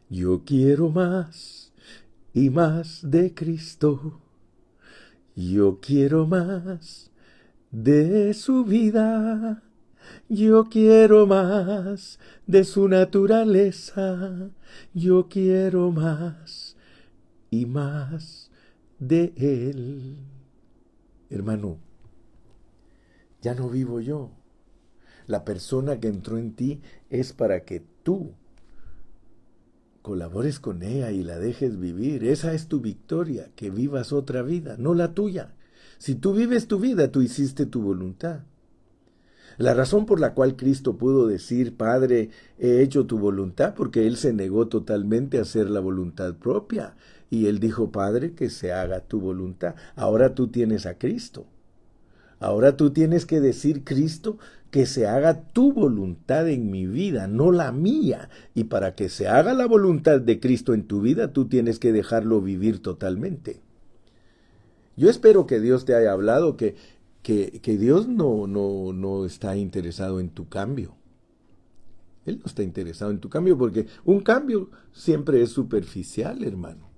Yo quiero más y más de Cristo. Yo quiero más de su vida. Yo quiero más de su naturaleza. Yo quiero más y más de Él. Hermano, ya no vivo yo. La persona que entró en ti es para que tú colabores con ella y la dejes vivir. Esa es tu victoria, que vivas otra vida, no la tuya. Si tú vives tu vida, tú hiciste tu voluntad. La razón por la cual Cristo pudo decir, Padre, he hecho tu voluntad, porque Él se negó totalmente a hacer la voluntad propia. Y Él dijo, Padre, que se haga tu voluntad. Ahora tú tienes a Cristo. Ahora tú tienes que decir, Cristo, que se haga tu voluntad en mi vida, no la mía. Y para que se haga la voluntad de Cristo en tu vida, tú tienes que dejarlo vivir totalmente. Yo espero que Dios te haya hablado, que Dios no está interesado en tu cambio. Él no está interesado en tu cambio porque un cambio siempre es superficial, hermano.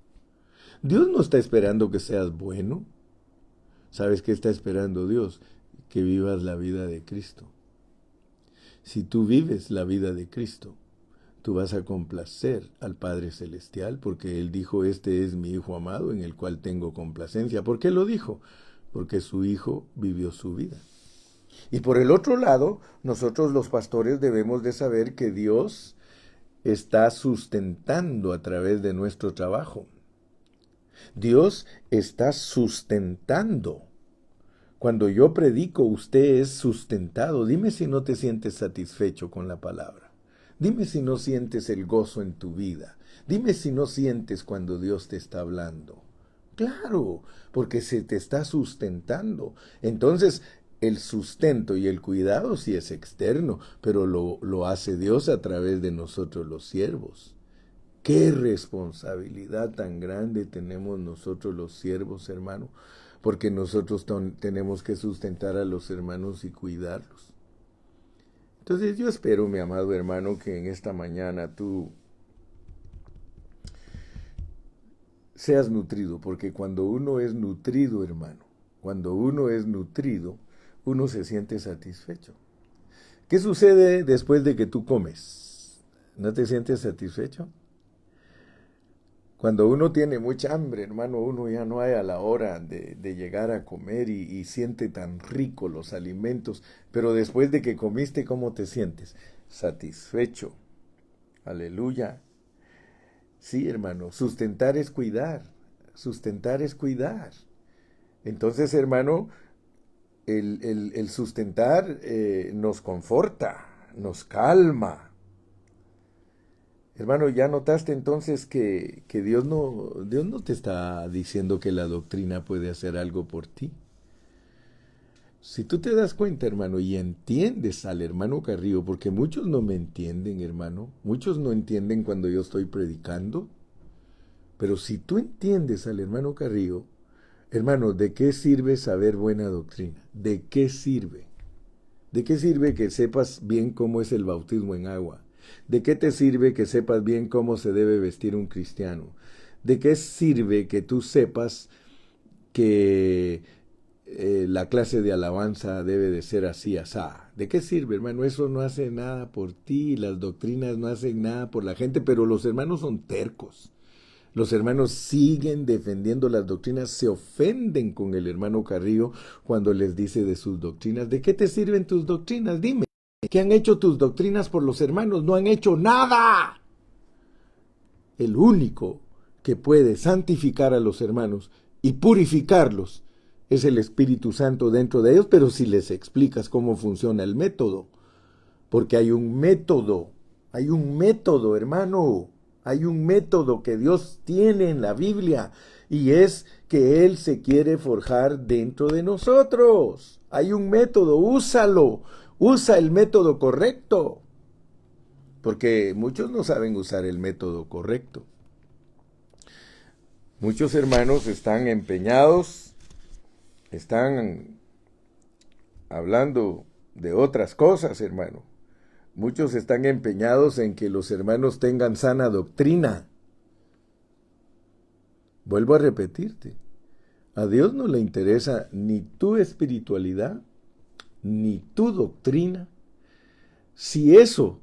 Dios no está esperando que seas bueno. ¿Sabes qué está esperando Dios? Que vivas la vida de Cristo. Si tú vives la vida de Cristo, tú vas a complacer al Padre Celestial, porque Él dijo, este es mi Hijo amado en el cual tengo complacencia. ¿Por qué lo dijo? Porque su Hijo vivió su vida. Y por el otro lado, nosotros los pastores debemos de saber que Dios está sustentando a través de nuestro trabajo. Dios está sustentando. Cuando yo predico, usted es sustentado. Dime si no te sientes satisfecho con la palabra. Dime si no sientes el gozo en tu vida. Dime si no sientes cuando Dios te está hablando. Claro, porque se te está sustentando. Entonces, el sustento y el cuidado sí es externo, pero lo hace Dios a través de nosotros los siervos. Qué responsabilidad tan grande tenemos nosotros los siervos, hermano, porque nosotros tenemos que sustentar a los hermanos y cuidarlos. Entonces yo espero, mi amado hermano, que en esta mañana tú seas nutrido, porque cuando uno es nutrido, hermano, cuando uno es nutrido, uno se siente satisfecho. ¿Qué sucede después de que tú comes? ¿No te sientes satisfecho? Cuando uno tiene mucha hambre, hermano, uno ya no hay a la hora de llegar a comer y siente tan rico los alimentos, pero después de que comiste, ¿cómo te sientes? Satisfecho. Aleluya. Sí, hermano, sustentar es cuidar. Sustentar es cuidar. Entonces, hermano, el sustentar nos conforta, nos calma. Hermano, ¿ya notaste entonces que Dios no te está diciendo que la doctrina puede hacer algo por ti? Si tú te das cuenta, hermano, y entiendes al hermano Carrillo, porque muchos no me entienden, hermano, muchos no entienden cuando yo estoy predicando, pero si tú entiendes al hermano Carrillo, hermano, ¿de qué sirve saber buena doctrina? ¿De qué sirve? ¿De qué sirve que sepas bien cómo es el bautismo en agua? ¿De qué te sirve que sepas bien cómo se debe vestir un cristiano? ¿De qué sirve que tú sepas que la clase de alabanza debe de ser así, asá? ¿De qué sirve, hermano? Eso no hace nada por ti, las doctrinas no hacen nada por la gente, pero los hermanos son tercos. Los hermanos siguen defendiendo las doctrinas, se ofenden con el hermano Carrillo cuando les dice de sus doctrinas. ¿De qué te sirven tus doctrinas? Dime. ¿Qué han hecho tus doctrinas por los hermanos? No han hecho nada. El único que puede santificar a los hermanos y purificarlos es el Espíritu Santo dentro de ellos, pero si les explicas cómo funciona el método, porque hay un método, hermano, hay un método que Dios tiene en la Biblia y es que Él se quiere forjar dentro de nosotros. Hay un método, úsalo. Usa el método correcto, porque muchos no saben usar el método correcto. Muchos hermanos están empeñados, están hablando de otras cosas, hermano. Muchos están empeñados en que los hermanos tengan sana doctrina. Vuelvo a repetirte, a Dios no le interesa ni tu espiritualidad, ni tu doctrina. Si eso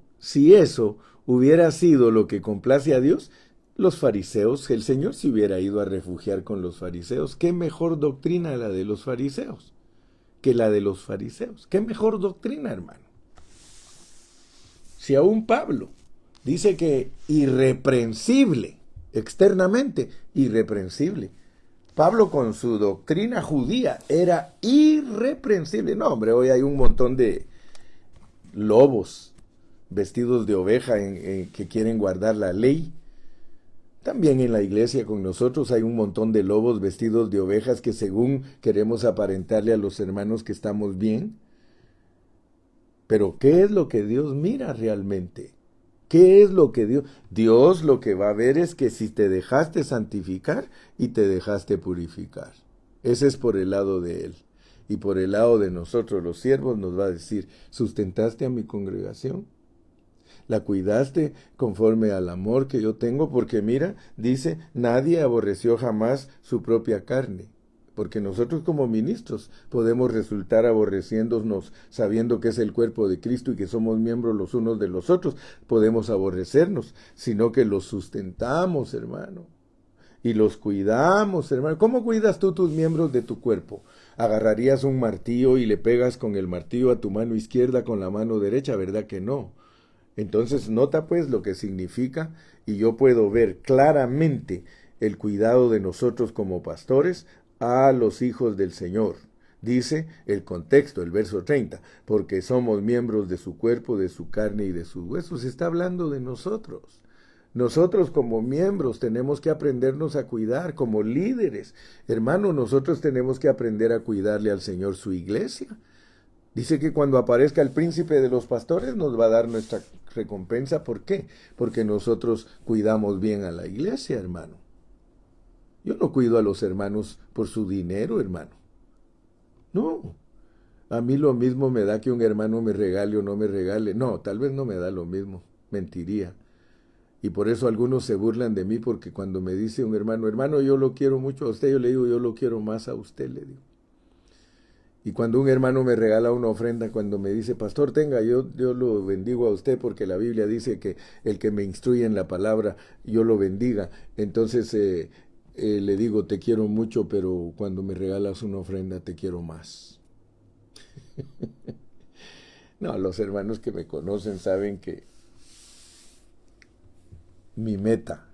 hubiera sido lo que complace a Dios, los fariseos, el Señor se hubiera ido a refugiar con los fariseos. ¿Qué mejor doctrina la de los fariseos que la de los fariseos? ¿Qué mejor doctrina, hermano? Si aún Pablo dice que irreprensible, externamente irreprensible, Pablo con su doctrina judía era irreprensible. No, hombre, hoy hay un montón de lobos vestidos de oveja que quieren guardar la ley. También en la iglesia con nosotros hay un montón de lobos vestidos de ovejas que según queremos aparentarle a los hermanos que estamos bien. Pero ¿qué es lo que Dios mira realmente? ¿Qué es lo que Dios lo que va a ver es que si te dejaste santificar y te dejaste purificar? Ese es por el lado de Él. Y por el lado de nosotros los siervos nos va a decir, ¿sustentaste a mi congregación? ¿La cuidaste conforme al amor que yo tengo? Porque mira, dice, nadie aborreció jamás su propia carne. Porque nosotros como ministros podemos resultar aborreciéndonos sabiendo que es el cuerpo de Cristo y que somos miembros los unos de los otros. Podemos aborrecernos, sino que los sustentamos, hermano. y los cuidamos, hermano. ¿Cómo cuidas tú tus miembros de tu cuerpo? ¿Agarrarías un martillo y le pegas con el martillo a tu mano izquierda con la mano derecha? ¿Verdad que no? Entonces nota pues lo que significa, y yo puedo ver claramente el cuidado de nosotros como pastores a los hijos del Señor. Dice el contexto, el verso 30, porque somos miembros de su cuerpo, de su carne y de sus huesos. Está hablando de nosotros. Nosotros como miembros tenemos que aprendernos a cuidar, como líderes. Hermano, nosotros tenemos que aprender a cuidarle al Señor su iglesia. Dice que cuando aparezca el príncipe de los pastores nos va a dar nuestra recompensa. ¿Por qué? Porque nosotros cuidamos bien a la iglesia, hermano. Yo no cuido a los hermanos por su dinero, hermano. No. A mí lo mismo me da que un hermano me regale o no me regale. No, tal vez no me da lo mismo. Mentiría. Y por eso algunos se burlan de mí, porque cuando me dice un hermano, hermano, yo lo quiero mucho a usted, yo le digo, yo lo quiero más a usted, le digo. Y cuando un hermano me regala una ofrenda, cuando me dice, pastor, tenga, yo lo bendigo a usted, porque la Biblia dice que el que me instruye en la palabra, yo lo bendiga. Entonces le digo, te quiero mucho, pero cuando me regalas una ofrenda, te quiero más. No, los hermanos que me conocen saben que mi meta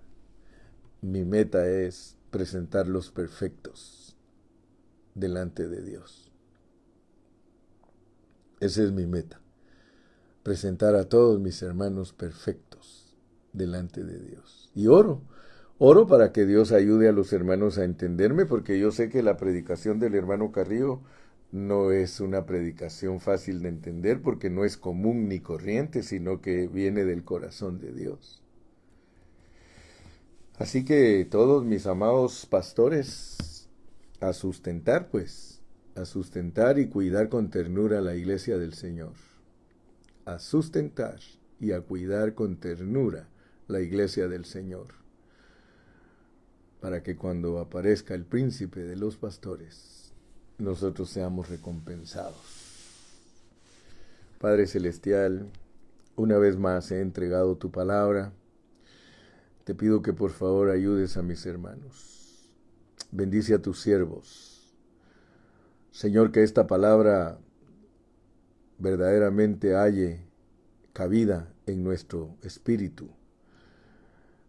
es presentarlos perfectos delante de Dios. Esa es mi meta, presentar a todos mis hermanos perfectos delante de Dios. Y oro para que Dios ayude a los hermanos a entenderme, porque yo sé que la predicación del hermano Carrillo no es una predicación fácil de entender, porque no es común ni corriente, sino que viene del corazón de Dios. Así que todos mis amados pastores, a sustentar pues, a sustentar y cuidar con ternura la iglesia del Señor. A sustentar y a cuidar con ternura la iglesia del Señor. Para que cuando aparezca el príncipe de los pastores, nosotros seamos recompensados. Padre Celestial, una vez más he entregado tu palabra. Te pido que por favor ayudes a mis hermanos. Bendice a tus siervos. Señor, que esta palabra verdaderamente halle cabida en nuestro espíritu.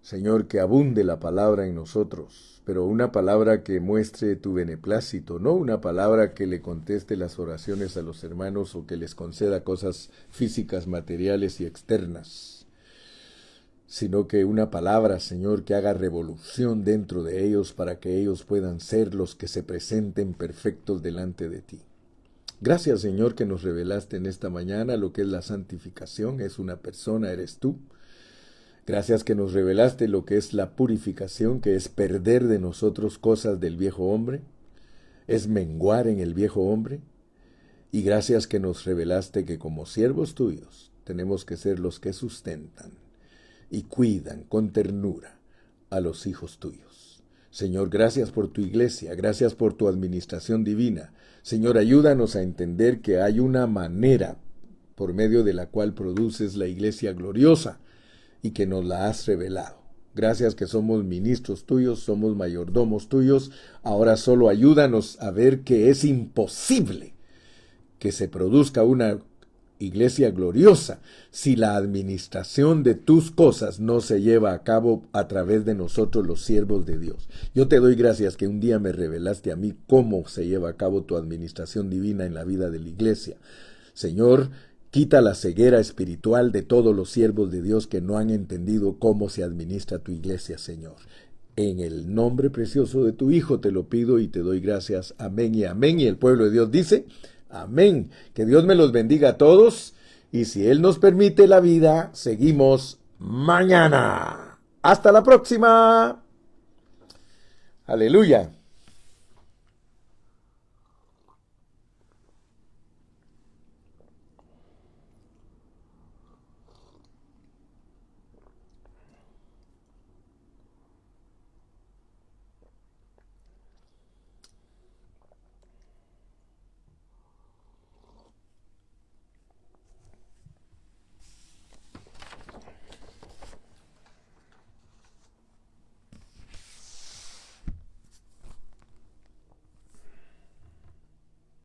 Señor, que abunde la palabra en nosotros, pero una palabra que muestre tu beneplácito, no una palabra que le conteste las oraciones a los hermanos o que les conceda cosas físicas, materiales y externas, sino que una palabra, Señor, que haga revolución dentro de ellos para que ellos puedan ser los que se presenten perfectos delante de ti. Gracias, Señor, que nos revelaste en esta mañana lo que es la santificación. Es una persona, eres tú. Gracias que nos revelaste lo que es la purificación, que es perder de nosotros cosas del viejo hombre, es menguar en el viejo hombre. Y gracias que nos revelaste que como siervos tuyos tenemos que ser los que sustentan y cuidan con ternura a los hijos tuyos. Señor, gracias por tu iglesia, gracias por tu administración divina. Señor, ayúdanos a entender que hay una manera por medio de la cual produces la iglesia gloriosa y que nos la has revelado. Gracias que somos ministros tuyos, somos mayordomos tuyos. Ahora solo ayúdanos a ver que es imposible que se produzca una iglesia gloriosa si la administración de tus cosas no se lleva a cabo a través de nosotros los siervos de Dios. Yo te doy gracias que un día me revelaste a mí cómo se lleva a cabo tu administración divina en la vida de la iglesia. Señor, quita la ceguera espiritual de todos los siervos de Dios que no han entendido cómo se administra tu iglesia, Señor. En el nombre precioso de tu Hijo te lo pido y te doy gracias. Amén y amén. Y el pueblo de Dios dice: amén. Que Dios me los bendiga a todos. Y si Él nos permite la vida, seguimos mañana. Hasta la próxima. Aleluya.